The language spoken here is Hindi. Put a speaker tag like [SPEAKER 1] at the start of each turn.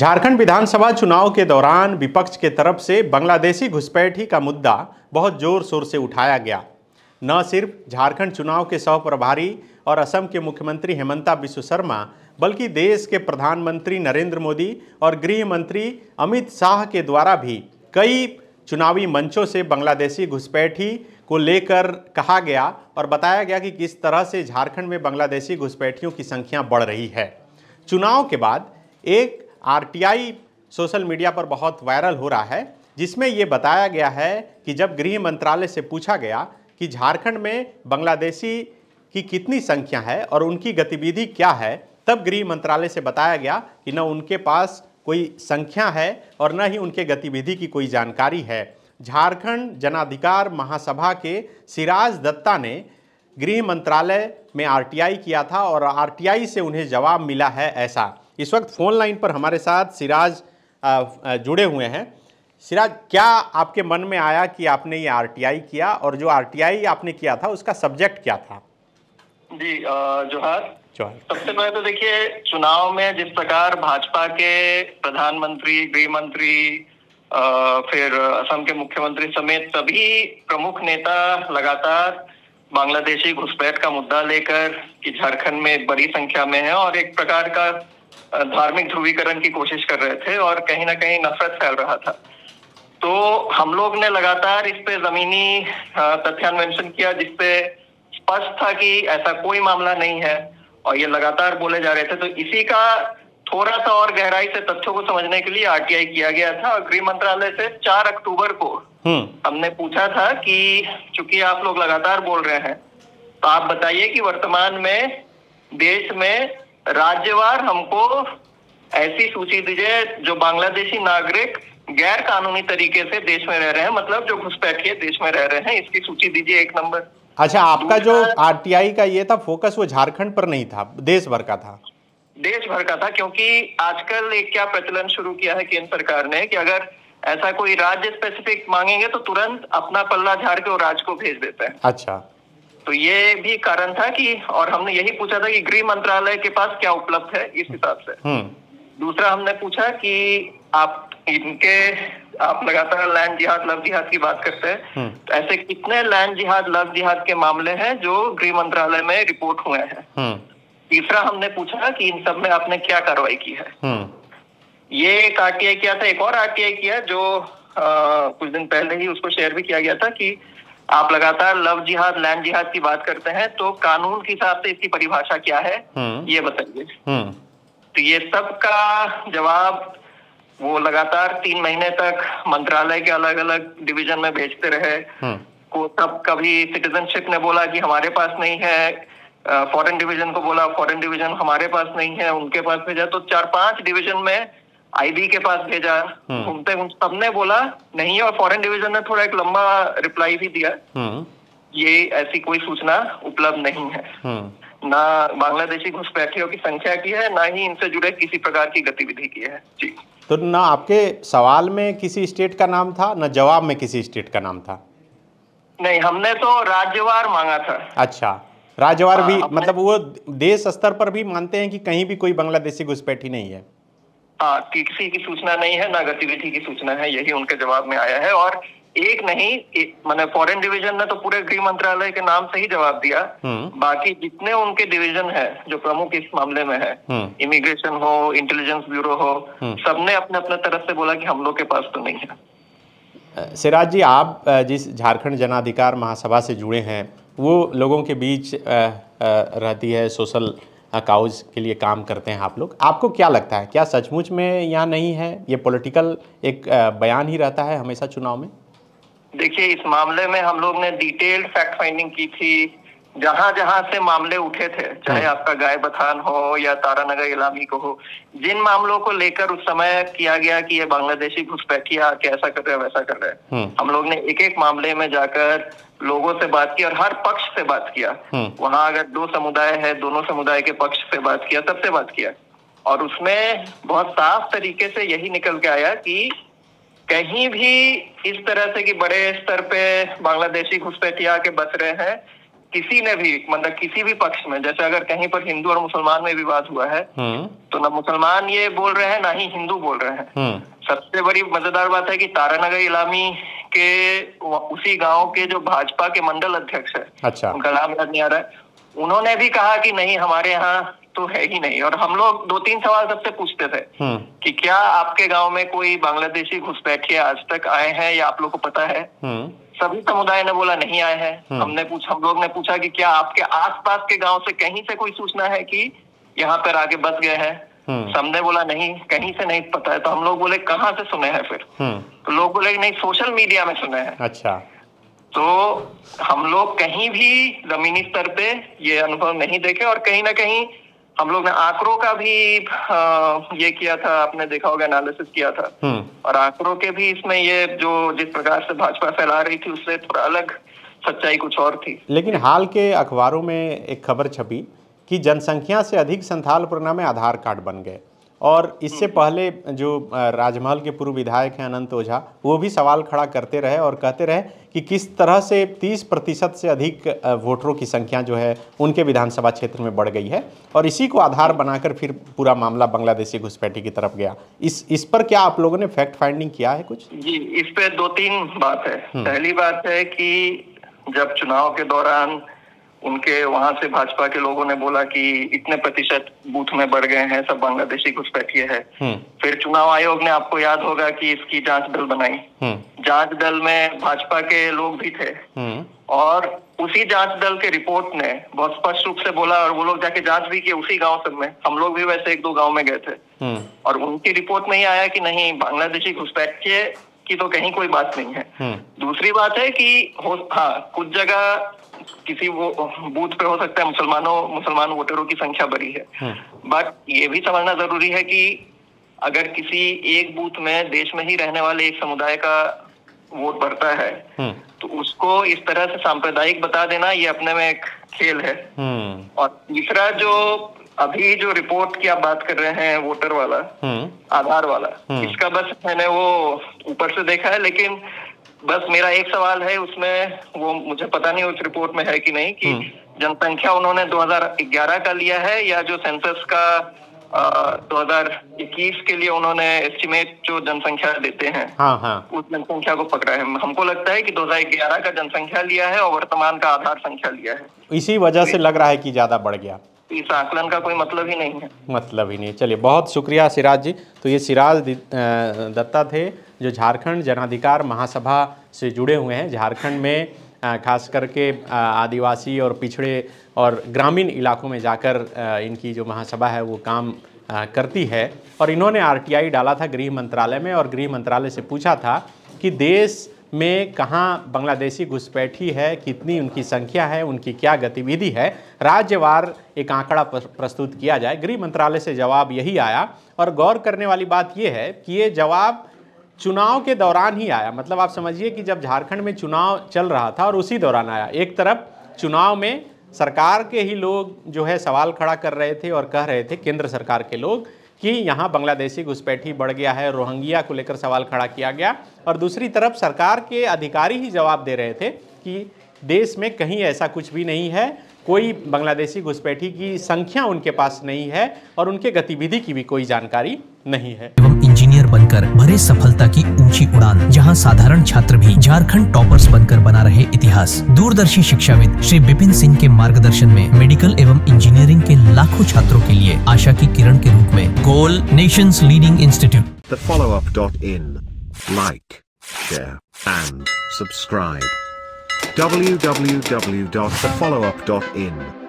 [SPEAKER 1] झारखंड विधानसभा चुनाव के दौरान विपक्ष के तरफ से बांग्लादेशी घुसपैठी का मुद्दा बहुत जोर शोर से उठाया गया। न सिर्फ झारखंड चुनाव के सह प्रभारी और असम के मुख्यमंत्री हेमंता बिस्व शर्मा, बल्कि देश के प्रधानमंत्री नरेंद्र मोदी और गृह मंत्री अमित शाह के द्वारा भी कई चुनावी मंचों से बांग्लादेशी घुसपैठी को लेकर कहा गया और बताया गया कि किस तरह से झारखंड में बांग्लादेशी घुसपैठियों की संख्या बढ़ रही है। चुनाव के बाद एक आरटीआई सोशल मीडिया पर बहुत वायरल हो रहा है, जिसमें ये बताया गया है कि जब गृह मंत्रालय से पूछा गया कि झारखंड में बांग्लादेशी की कितनी संख्या है और उनकी गतिविधि क्या है, तब गृह मंत्रालय से बताया गया कि न उनके पास कोई संख्या है और न ही उनके गतिविधि की कोई जानकारी है। झारखंड जनाधिकार महासभा के सिराज दत्ता ने गृह मंत्रालय में आरटीआई किया था और आरटीआई से उन्हें जवाब मिला है ऐसा। इस वक्त फोन लाइन पर हमारे साथ सिराज जुड़े हुए हैं। सिराज, क्या आपके मन में आया कि आपने ये आरटीआई किया और जो आरटीआई आपने किया था उसका सब्जेक्ट क्या था?
[SPEAKER 2] जी जोहार। सबसे पहले तो देखिए, चुनाव में जिस प्रकार भाजपा के प्रधानमंत्री, गृह मंत्री, फिर असम के मुख्यमंत्री समेत सभी प्रमुख नेता लगातार बांग्लादेशी घुसपैठ का मुद्दा लेकर कि झारखंड में बड़ी संख्या में है और एक प्रकार का धार्मिक ध्रुवीकरण की कोशिश कर रहे थे और कहीं ना कहीं नफरत फैल रहा था, तो हम लोग ने लगातार इस पे जमीनी तथ्यान्वेषण किया, जिसपे स्पष्ट था कि ऐसा कोई मामला नहीं है और ये लगातार बोले जा रहे थे। तो इसी का थोड़ा सा और गहराई से तथ्यों को समझने के लिए आरटीआई किया गया था और गृह मंत्रालय से 4 अक्टूबर को हमने पूछा था कि चूंकि आप लोग लगातार बोल रहे हैं, तो आप बताइए कि वर्तमान में देश में राज्यवार हमको ऐसी सूची दीजिए जो बांग्लादेशी नागरिक गैर कानूनी तरीके से देश में रह रहे हैं, मतलब जो घुसपैठिए देश में रह रहे हैं, इसकी सूची दीजिए 1 नंबर।
[SPEAKER 1] अच्छा, आपका जो आरटीआई का ये था फोकस वो झारखंड पर नहीं था, देश भर का था?
[SPEAKER 2] देश भर का था, क्योंकि आजकल एक क्या प्रचलन शुरू किया है केंद्र सरकार ने कि अगर ऐसा कोई राज्य स्पेसिफिक मांगेंगे तो तुरंत अपना पल्ला झाड़ के वो राज्य को भेज देते हैं।
[SPEAKER 1] अच्छा,
[SPEAKER 2] तो ये भी कारण था कि, और हमने यही पूछा था कि गृह मंत्रालय के पास क्या उपलब्ध है इस हिसाब से। दूसरा हमने पूछा कि आप लगातार लैंड जिहाद, लव जिहाद की बात करते हैं, तो ऐसे कितने लैंड जिहाद, लव जिहाद के मामले हैं जो गृह मंत्रालय में रिपोर्ट हुए हैं। तीसरा हमने पूछा कि इन सब में आपने क्या कार्रवाई की है। ये एक आरटीआई किया था। एक और आरटीआई किया जो कुछ दिन पहले ही उसको शेयर भी किया गया था कि आप लगातार लव जिहाद, लैंड जिहाद की बात करते हैं, तो कानून के हिसाब से इसकी परिभाषा क्या है ये बताइए। तो ये सब का जवाब वो लगातार 3 महीने तक मंत्रालय के अलग अलग डिवीजन में भेजते रहे। को तब कभी सिटीजनशिप ने बोला कि हमारे पास नहीं है, फॉरेन डिवीजन को बोला फॉरेन डिवीजन हमारे पास नहीं है, उनके पास भेजा, तो 4-5 डिवीजन में आईबी के पास भेजा, घूमते घूमते सबने बोला नहीं है और फॉरेन डिवीजन ने थोड़ा एक लंबा रिप्लाई भी दिया, ये ऐसी कोई सूचना उपलब्ध नहीं है, ना बांग्लादेशी घुसपैठियों की संख्या की है, ना ही इनसे जुड़े किसी प्रकार की गतिविधि की है। जी,
[SPEAKER 1] तो ना आपके सवाल में किसी स्टेट का नाम था, ना जवाब में किसी स्टेट का नाम था?
[SPEAKER 2] नहीं, हमने तो राज्यवार मांगा था।
[SPEAKER 1] अच्छा, राज्यवार भी, मतलब वो देश स्तर पर भी मानते हैं कि कहीं भी कोई बांग्लादेशी घुसपैठी नहीं है?
[SPEAKER 2] हाँ, किसी की सूचना नहीं है, ना गतिविधि की सूचना है, यही उनके जवाब में आया है। और एक नहीं, मैंने फॉरेन डिवीजन ने तो पूरे गृह मंत्रालय के नाम से ही जवाब दिया, बाकी जितने उनके डिवीजन है जो प्रमुख इस मामले में है, इमिग्रेशन हो, इंटेलिजेंस ब्यूरो हो, सबने अपने अपने तरफ से बोला कि हम लोग के पास तो नहीं है।
[SPEAKER 1] सिराज जी, आप जिस झारखंड जनाधिकार महासभा से जुड़े हैं, वो लोगों के बीच रहती है, सोशल काउज के लिए काम करते हैं आप लोग। आपको क्या लगता है, क्या सचमुच में यहाँ नहीं है? ये पॉलिटिकल एक बयान ही रहता है हमेशा चुनाव में?
[SPEAKER 2] देखिए, इस मामले में हम लोग ने डिटेल्ड फैक्ट फाइंडिंग की थी। जहां जहां से मामले उठे थे, चाहे आपका गाय बथान हो या तारानगर इलामी को हो, जिन मामलों को लेकर उस समय किया गया कि ये बांग्लादेशी घुसपैठिया कैसा कर रहे हैं वैसा कर रहे हैं, हम लोग ने एक एक मामले में जाकर लोगों से बात की और हर पक्ष से बात किया। वहां अगर 2 समुदाय है, दोनों समुदाय के पक्ष से बात किया, सबसे बात किया, और उसमें बहुत साफ तरीके से यही निकल के आया कि कहीं भी इस तरह से कि बड़े स्तर पे बांग्लादेशी घुसपैठिया के बस रहे हैं, किसी ने भी मतलब किसी भी पक्ष में, जैसे अगर कहीं पर हिंदू और मुसलमान में विवाद हुआ है तो ना मुसलमान ये बोल रहे हैं ना ही हिंदू बोल रहे हैं। सबसे बड़ी मजेदार बात है कि तारानगर इलामी के उसी गांव के जो भाजपा के मंडल अध्यक्ष है,
[SPEAKER 1] अच्छा,
[SPEAKER 2] उनका नाम याद नहीं आ रहा है, उन्होंने भी कहा कि नहीं हमारे यहाँ तो है ही नहीं। और हम लोग 2-3 सवाल सबसे पूछते थे कि क्या आपके गांव में कोई बांग्लादेशी घुसपैठिए आज तक आए हैं या आप लोग को पता है? सभी समुदाय ने बोला नहीं आए हैं। हम लोग ने पूछा कि क्या आपके आसपास के गांव से कहीं से कोई सूचना है कि यहाँ पर आके बस गए हैं? सबने बोला नहीं, कहीं से नहीं पता है। तो हम लोग बोले कहाँ से सुने हैं फिर? तो लोग बोले नहीं, सोशल मीडिया में सुने हैं।
[SPEAKER 1] अच्छा,
[SPEAKER 2] तो हम लोग कहीं भी जमीनी स्तर पे ये अनुभव नहीं देखे। और कहीं ना कहीं हम लोग ने आंकड़ों का भी ये किया था, आपने देखा होगा, एनालिसिस किया था। और आंकड़ों के भी इसमें ये जो जिस प्रकार से भाजपा फैला रही थी उससे थोड़ा अलग सच्चाई कुछ और थी।
[SPEAKER 1] लेकिन हाल के अखबारों में एक खबर छपी कि जनसंख्या से अधिक संथाल पुरना में आधार कार्ड बन गए। और इससे पहले जो राजमहल के पूर्व विधायक हैं अनंत ओझा, वो भी सवाल खड़ा करते रहे और कहते रहे कि किस तरह से 30% से अधिक वोटरों की संख्या जो है उनके विधानसभा क्षेत्र में बढ़ गई है, और इसी को आधार बनाकर फिर पूरा मामला बांग्लादेशी घुसपैठी की तरफ गया। इस पर क्या आप लोगों ने फैक्ट फाइंडिंग किया है कुछ?
[SPEAKER 2] जी, इस पे 2-3 बात है। पहली बात है कि जब चुनाव के दौरान उनके वहां से भाजपा के लोगों ने बोला कि इतने प्रतिशत बूथ में बढ़ गए हैं, सब बांग्लादेशी घुसपैठिए है। फिर चुनाव आयोग ने, आपको याद होगा कि इसकी जांच दल बनाई। जांच दल में भाजपा के लोग भी थे और उसी जांच दल के रिपोर्ट ने बहुत स्पष्ट रूप से बोला, और वो लोग जाके जांच भी किए उसी गांव सब में। हम लोग भी वैसे 1-2 गांव में गए थे और उनकी रिपोर्ट में ही आया कि नहीं, बांग्लादेशी घुसपैठिए की तो कहीं कोई बात नहीं है। दूसरी बात है कि कुछ जगह किसी वो बूथ पे हो सकता है मुसलमान वोटरों की संख्या बढ़ी है। बट ये भी समझना जरूरी है कि अगर किसी एक बूथ में देश में ही रहने वाले एक समुदाय का वोट बढ़ता है तो उसको इस तरह से सांप्रदायिक बता देना, ये अपने में एक खेल है। और तीसरा, जो अभी जो रिपोर्ट की आप बात कर रहे हैं, वोटर वाला, आधार वाला, इसका बस मैंने वो ऊपर से देखा है, लेकिन बस मेरा एक सवाल है उसमें, वो मुझे पता नहीं उस रिपोर्ट में है कि नहीं, कि जनसंख्या उन्होंने 2011 का लिया है या जो सेंसस का 2021 के लिए उन्होंने एस्टिमेट जो जनसंख्या देते हैं उस जनसंख्या को पकड़ा है। हमको लगता है कि 2011 का जनसंख्या लिया है और वर्तमान का आधार संख्या लिया है।
[SPEAKER 1] इसी वजह से लग रहा है कि ज्यादा बढ़ गया।
[SPEAKER 2] इस आकलन का कोई मतलब ही नहीं है।
[SPEAKER 1] मतलब ही नहीं। चलिए, बहुत शुक्रिया सिराज जी। तो ये सिराज दत्ता थे जो झारखंड जनाधिकार महासभा से जुड़े हुए हैं। झारखंड में खास करके आदिवासी और पिछड़े और ग्रामीण इलाकों में जाकर इनकी जो महासभा है वो काम करती है। और इन्होंने RTI डाला था गृह मंत्रालय में और गृह मंत्रालय से पूछा था कि देश में कहाँ बांग्लादेशी घुसपैठी है, कितनी उनकी संख्या है, उनकी क्या गतिविधि है, राज्यवार एक आंकड़ा प्रस्तुत किया जाए। गृह मंत्रालय से जवाब यही आया। और गौर करने वाली बात यह है कि ये जवाब चुनाव के दौरान ही आया। मतलब आप समझिए कि जब झारखंड में चुनाव चल रहा था और उसी दौरान आया। एक तरफ चुनाव में सरकार के ही लोग जो है सवाल खड़ा कर रहे थे और कह रहे थे, केंद्र सरकार के लोग, कि यहाँ बांग्लादेशी घुसपैठी बढ़ गया है, रोहिंग्या को लेकर सवाल खड़ा किया गया। और दूसरी तरफ सरकार के अधिकारी ही जवाब दे रहे थे कि देश में कहीं ऐसा कुछ भी नहीं है, कोई बांग्लादेशी घुसपैठी की संख्या उनके पास नहीं है और उनके गतिविधि की भी कोई जानकारी नहीं है।
[SPEAKER 3] एवं इंजीनियर बनकर भरे सफलता की ऊंची उड़ान, जहां साधारण छात्र भी झारखंड टॉपर्स बनकर बना रहे इतिहास। दूरदर्शी शिक्षाविद श्री विपिन सिंह के मार्गदर्शन में मेडिकल एवं इंजीनियरिंग के लाखों छात्रों के लिए आशा की किरण के रूप में गोल nations leading institute.
[SPEAKER 4] TheFollowUp.in. Like, share and subscribe. www.thefollowup.in